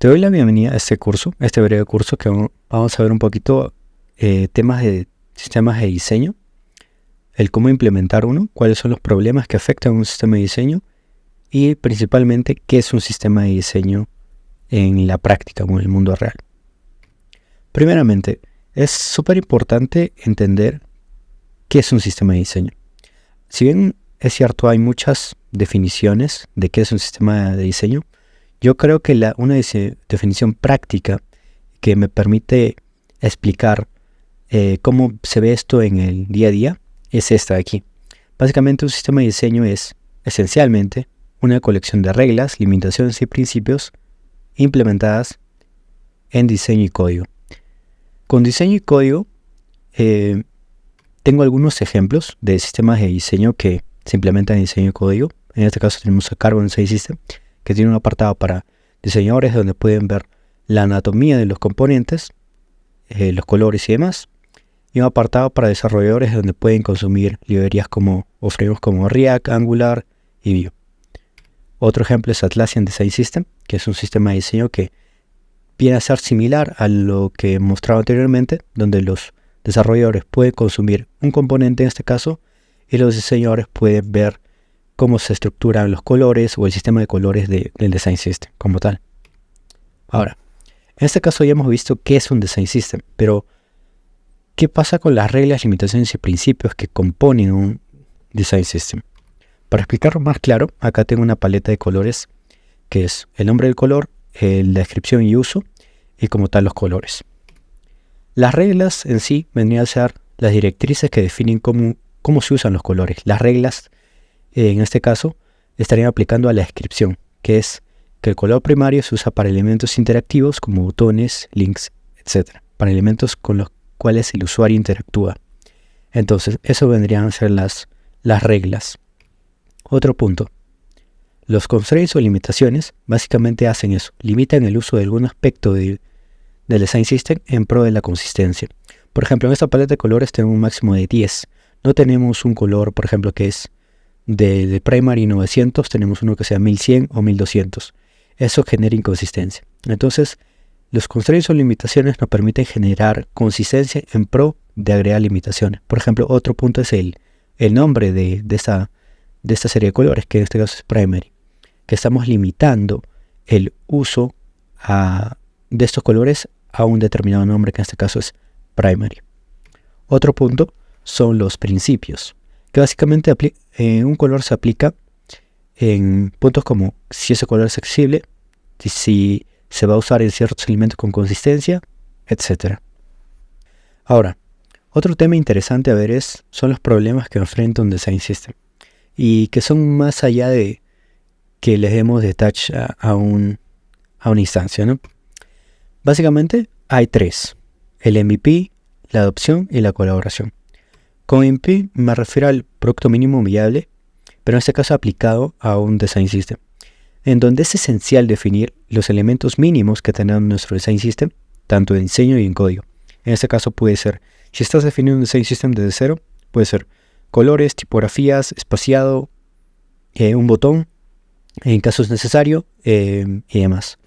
Te doy la bienvenida a este curso, a este breve curso que vamos a ver un poquito temas de sistemas de diseño, el cómo implementar uno, cuáles son los problemas que afectan a un sistema de diseño y principalmente qué es un sistema de diseño en la práctica o en el mundo real. Primeramente, es súper importante entender qué es un sistema de diseño. Si bien es cierto, hay muchas definiciones de qué es un sistema de diseño, yo creo que una definición práctica que me permite explicar cómo se ve esto en el día a día es esta de aquí. Básicamente, un sistema de diseño es esencialmente una colección de reglas, limitaciones y principios implementadas en diseño y código. Con diseño y código tengo algunos ejemplos de sistemas de diseño que se implementan en diseño y código. En este caso tenemos a Carbon Design System, que tiene un apartado para diseñadores donde pueden ver la anatomía de los componentes, los colores y demás, y un apartado para desarrolladores donde pueden consumir librerías o frameworks como React, Angular y Vue. Otro ejemplo es Atlassian Design System, que es un sistema de diseño que viene a ser similar a lo que he mostrado anteriormente, donde los desarrolladores pueden consumir un componente en este caso y los diseñadores pueden ver cómo se estructuran los colores o el sistema de colores del Design System como tal. Ahora, en este caso ya hemos visto qué es un Design System, pero ¿qué pasa con las reglas, limitaciones y principios que componen un Design System? Para explicarlo más claro, acá tengo una paleta de colores que es el nombre del color, la descripción y uso y como tal los colores. Las reglas en sí vendrían a ser las directrices que definen cómo se usan los colores. Las reglas en este caso estarían aplicando a la descripción, que es que el color primario se usa para elementos interactivos como botones, links, etc. Para elementos con los cuales el usuario interactúa. Entonces, eso vendrían a ser las reglas. Otro punto. Los constraints o limitaciones básicamente hacen eso. Limitan el uso de algún aspecto del Design System en pro de la consistencia. Por ejemplo, en esta paleta de colores tenemos un máximo de 10. No tenemos un color, por ejemplo, que es de Primary 900, tenemos uno que sea 1100 o 1200. Eso genera inconsistencia. Entonces, los constraints o limitaciones nos permiten generar consistencia en pro de agregar limitaciones. Por ejemplo, otro punto es el nombre de esta serie de colores, que en este caso es Primary, que estamos limitando el uso de estos colores a un determinado nombre, que en este caso es Primary. Otro punto son los principios, que básicamente un color se aplica en puntos como si ese color es accesible, si se va a usar en ciertos elementos con consistencia, etc. Ahora, otro tema interesante a ver son los problemas que enfrenta un Design System y que son más allá de que les demos detach a una instancia, ¿no? Básicamente hay tres: el MVP, la adopción y la colaboración. Con MVP me refiero al producto mínimo viable, pero en este caso aplicado a un Design System, en donde es esencial definir los elementos mínimos que tendrá nuestro Design System, tanto en diseño y en código. En este caso puede ser, si estás definiendo un Design System desde cero, puede ser colores, tipografías, espaciado, un botón, en caso es necesario, y demás.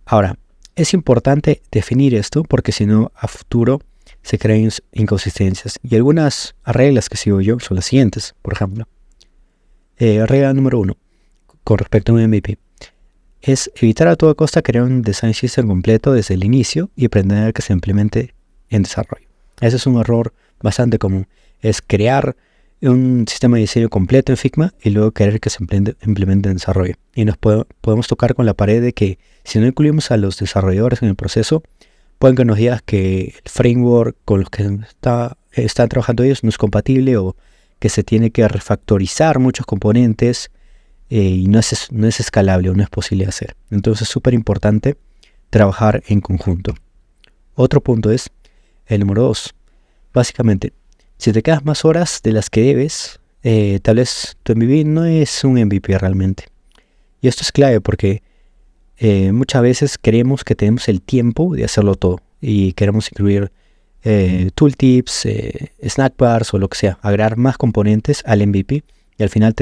Ahora, es importante definir esto porque si no, a futuro se crean inconsistencias. Y algunas reglas que sigo yo son las siguientes, por ejemplo. Regla número 1, con respecto a un MVP, es evitar a toda costa crear un Design System completo desde el inicio y pretender que se implemente en desarrollo. Ese es un error bastante común. Es crear un sistema de diseño completo en Figma y luego querer que se implemente en desarrollo. Y nos podemos tocar con la pared de que si no incluimos a los desarrolladores en el proceso, pueden que nos digas que el framework con los que están trabajando ellos no es compatible o que se tiene que refactorizar muchos componentes y no es escalable o no es posible hacer. Entonces es súper importante trabajar en conjunto. Otro punto es el número 2. Básicamente, si te quedas más horas de las que debes, tal vez tu MVP no es un MVP realmente. Y esto es clave porque muchas veces creemos que tenemos el tiempo de hacerlo todo y queremos incluir tooltips, snack bars o lo que sea, agregar más componentes al MVP y al final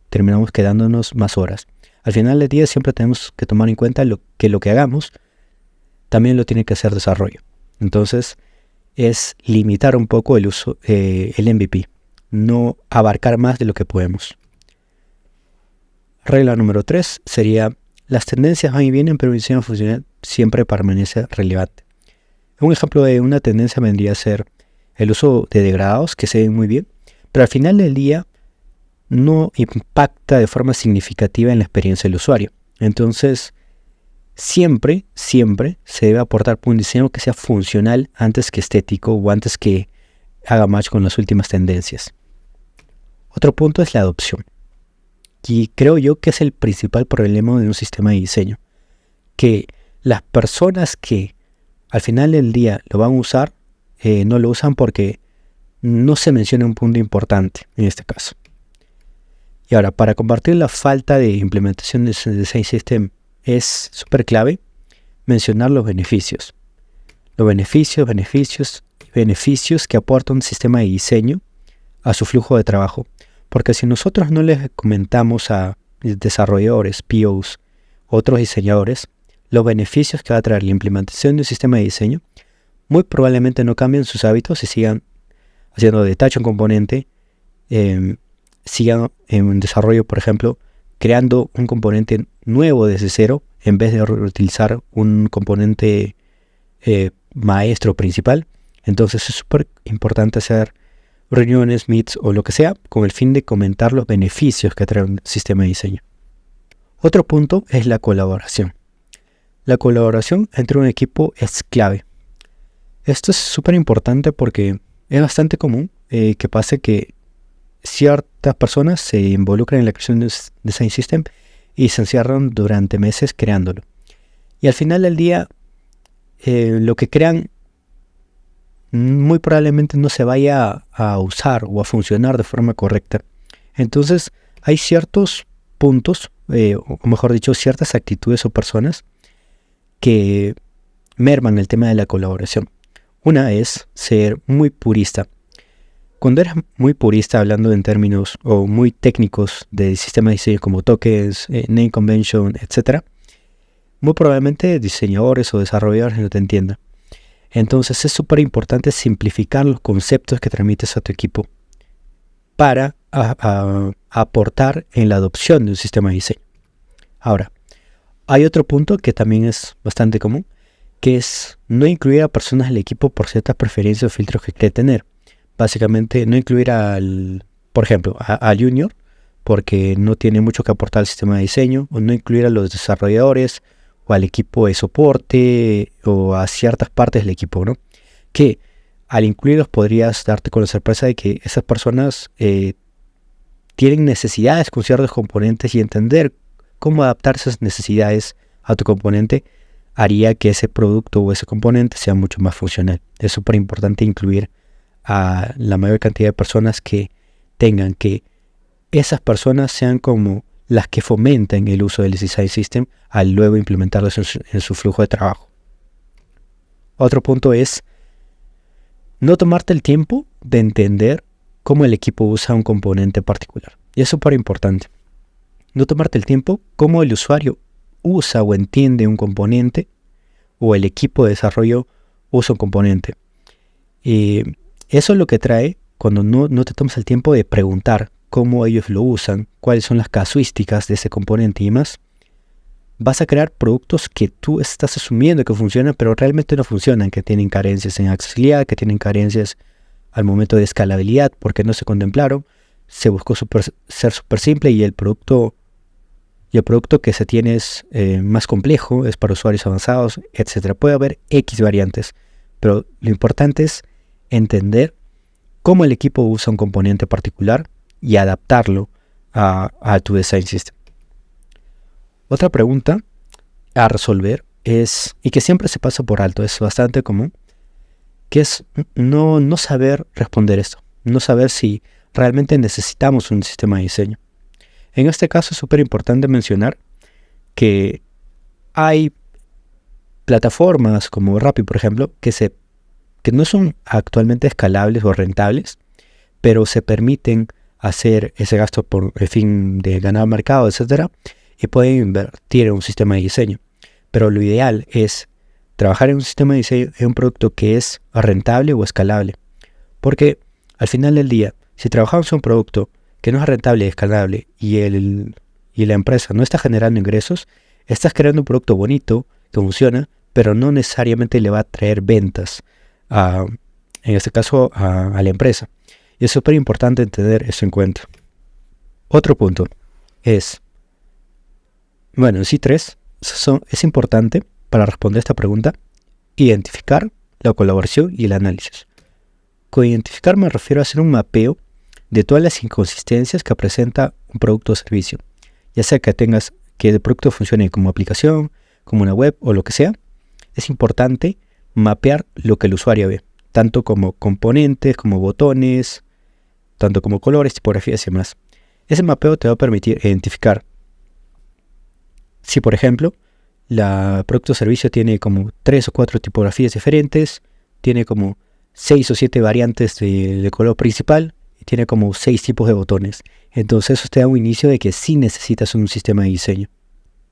terminamos quedándonos más horas. Al final del día siempre tenemos que tomar en cuenta lo que hagamos también lo tiene que hacer desarrollo. Entonces es limitar un poco el uso, el MVP, no abarcar más de lo que podemos. Regla número 3 sería: las tendencias van y vienen, pero el diseño funcional siempre permanece relevante. Un ejemplo de una tendencia vendría a ser el uso de degradados, que se ven muy bien, pero al final del día no impacta de forma significativa en la experiencia del usuario. Entonces, siempre se debe aportar por un diseño que sea funcional antes que estético o antes que haga match con las últimas tendencias. Otro punto es la adopción. Y creo yo que es el principal problema de un sistema de diseño. Que las personas que al final del día lo van a usar, no lo usan porque no se menciona un punto importante en este caso. Y ahora, para combatir la falta de implementación de Design System, es súper clave mencionar los beneficios. Los beneficios que aporta un sistema de diseño a su flujo de trabajo. Porque si nosotros no les comentamos a desarrolladores, POs, otros diseñadores, los beneficios que va a traer la implementación de un sistema de diseño, muy probablemente no cambien sus hábitos y sigan haciendo detach un componente, sigan en desarrollo, por ejemplo, creando un componente nuevo desde cero en vez de reutilizar un componente maestro principal. Entonces es súper importante hacer reuniones, meets o lo que sea con el fin de comentar los beneficios que trae un sistema de diseño. Otro punto es la colaboración. La colaboración entre un equipo es clave. Esto es súper importante porque es bastante común que pase que ciertas personas se involucran en la creación de un design system y se encierran durante meses creándolo. Y al final del día, lo que crean muy probablemente no se vaya a usar o a funcionar de forma correcta. Entonces, hay ciertos puntos, o mejor dicho, ciertas actitudes o personas que merman el tema de la colaboración. Una es ser muy purista. Cuando eres muy purista, hablando en términos o muy técnicos de sistemas de diseño como tokens, name convention, etc., muy probablemente diseñadores o desarrolladores no te entiendan. Entonces es súper importante simplificar los conceptos que transmites a tu equipo para aportar en la adopción de un sistema de diseño. Ahora, hay otro punto que también es bastante común, que es no incluir a personas del equipo por ciertas preferencias o filtros que cree tener. Básicamente no incluir por ejemplo, al junior porque no tiene mucho que aportar al sistema de diseño, o no incluir a los desarrolladores o al equipo de soporte o a ciertas partes del equipo, ¿no? Que al incluirlos podrías darte con la sorpresa de que esas personas tienen necesidades con ciertos componentes, y entender cómo adaptar esas necesidades a tu componente haría que ese producto o ese componente sea mucho más funcional. Es súper importante incluir a la mayor cantidad de personas que tengan, que esas personas sean como las que fomenten el uso del Design System al luego implementarlo en su flujo de trabajo. Otro punto es no tomarte el tiempo de entender cómo el equipo usa un componente particular. Y es súper importante. No tomarte el tiempo cómo el usuario usa o entiende un componente, o el equipo de desarrollo usa un componente. Eso es lo que trae cuando no te tomas el tiempo de preguntar cómo ellos lo usan, cuáles son las casuísticas de ese componente y más. Vas a crear productos que tú estás asumiendo que funcionan, pero realmente no funcionan, que tienen carencias en accesibilidad, que tienen carencias al momento de escalabilidad porque no se contemplaron. Se buscó ser súper simple y el producto que se tiene es más complejo, es para usuarios avanzados, etc. Puede haber X variantes, pero lo importante es entender cómo el equipo usa un componente particular y adaptarlo a tu design system. Otra pregunta a resolver es, y que siempre se pasa por alto, es bastante común, que es no saber responder esto, no saber si realmente necesitamos un sistema de diseño. En este caso es súper importante mencionar que hay plataformas como Rappi, por ejemplo, que no son actualmente escalables o rentables, pero se permiten hacer ese gasto por el fin de ganar mercado, etcétera, y pueden invertir en un sistema de diseño. Pero lo ideal es trabajar en un sistema de diseño en un producto que es rentable o escalable. Porque al final del día, si trabajamos en un producto que no es rentable y escalable y la empresa no está generando ingresos, estás creando un producto bonito que funciona, pero no necesariamente le va a traer ventas, en este caso a la empresa. Y es súper importante tener eso en cuenta. Otro punto es, bueno, en sí tres, es importante para responder esta pregunta, identificar la colaboración y el análisis. Con identificar me refiero a hacer un mapeo de todas las inconsistencias que presenta un producto o servicio, ya sea que el producto funcione como aplicación, como una web o lo que sea. Es importante mapear lo que el usuario ve, tanto como componentes, como botones, tanto como colores, tipografías y demás. Ese mapeo te va a permitir identificar si, por ejemplo, el producto o servicio tiene como 3 o 4 tipografías diferentes, tiene como 6 o 7 variantes de color principal y tiene como 6 tipos de botones. Entonces eso te da un inicio de que sí necesitas un sistema de diseño.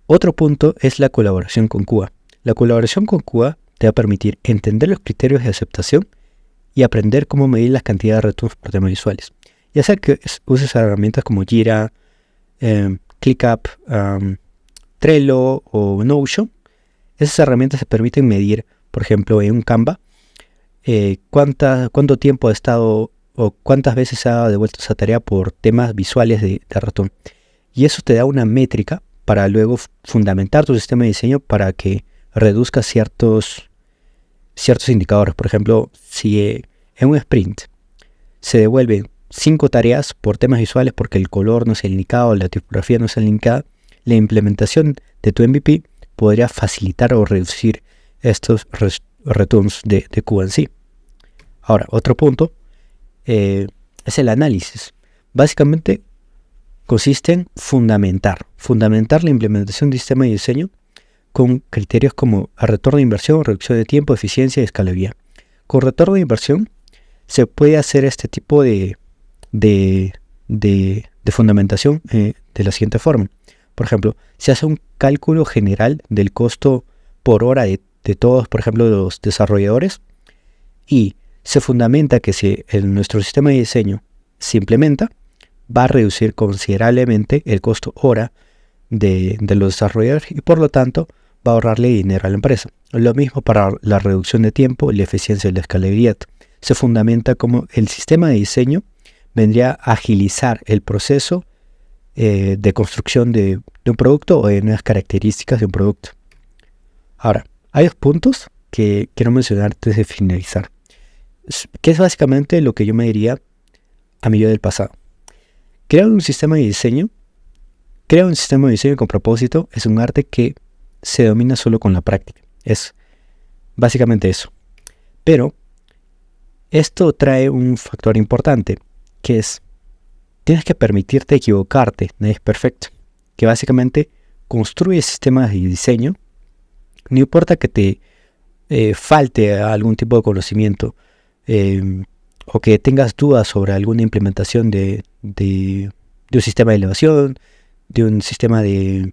Otro punto es la colaboración con QA. La colaboración con QA te va a permitir entender los criterios de aceptación y aprender cómo medir las cantidades de retornos por temas visuales. Ya sea que uses herramientas como Jira, ClickUp, Trello o Notion, esas herramientas te permiten medir, por ejemplo, en un Canva, cuánto tiempo ha estado o cuántas veces se ha devuelto esa tarea por temas visuales de ratón. Y eso te da una métrica para luego fundamentar tu sistema de diseño para que reduzca ciertos indicadores. Por ejemplo, si en un sprint se devuelven 5 tareas por temas visuales porque el color no es el indicado, la tipografía no es el indicado, la implementación de tu MVP podría facilitar o reducir estos returns de QA en sí. Ahora, otro punto es el análisis. Básicamente consiste en fundamentar la implementación de sistema de diseño con criterios como el retorno de inversión, reducción de tiempo, eficiencia y escalabilidad. Con retorno de inversión se puede hacer este tipo de fundamentación de la siguiente forma. Por ejemplo, se hace un cálculo general del costo por hora de todos, por ejemplo, los desarrolladores, y se fundamenta que si nuestro sistema de diseño se implementa, va a reducir considerablemente el costo hora de los desarrolladores y por lo tanto va a ahorrarle dinero a la empresa. Lo mismo para la reducción de tiempo, la eficiencia y la escalabilidad. Se fundamenta como el sistema de diseño vendría a agilizar el proceso de construcción de un producto o de nuevas características de un producto. Ahora, hay 2 puntos que quiero mencionar antes de finalizar, que es básicamente lo que yo me diría a mi yo del pasado. Crear un sistema de diseño con propósito es un arte que se domina solo con la práctica. Es básicamente eso. Pero esto trae un factor importante, que es tienes que permitirte equivocarte, nadie es perfecto. Que básicamente construye sistemas de diseño, no importa que te falte algún tipo de conocimiento o que tengas dudas sobre alguna implementación de un sistema de elevación, de un sistema de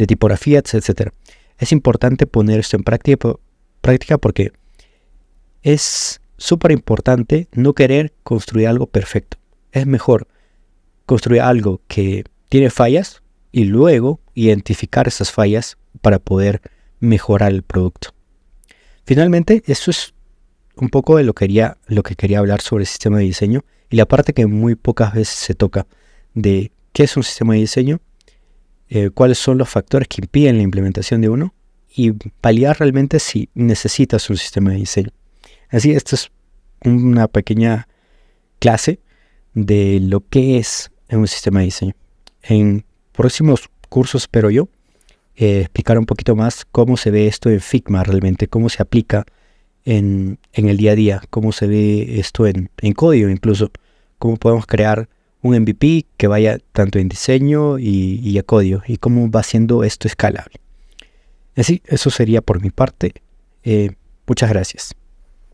tipografía, etc. Es importante poner esto en práctica porque es súper importante no querer construir algo perfecto. Es mejor construir algo que tiene fallas y luego identificar esas fallas para poder mejorar el producto. Finalmente, eso es un poco de lo que quería hablar sobre el sistema de diseño y la parte que muy pocas veces se toca de qué es un sistema de diseño, cuáles son los factores que impiden la implementación de uno y validar realmente si necesitas un sistema de diseño. Así, esto es una pequeña clase de lo que es un sistema de diseño. En próximos cursos, espero yo, explicar un poquito más cómo se ve esto en Figma realmente, cómo se aplica en el día a día, cómo se ve esto en código incluso, cómo podemos crear un MVP que vaya tanto en diseño y a código, y cómo va siendo esto escalable. Así, eso sería por mi parte. Muchas gracias.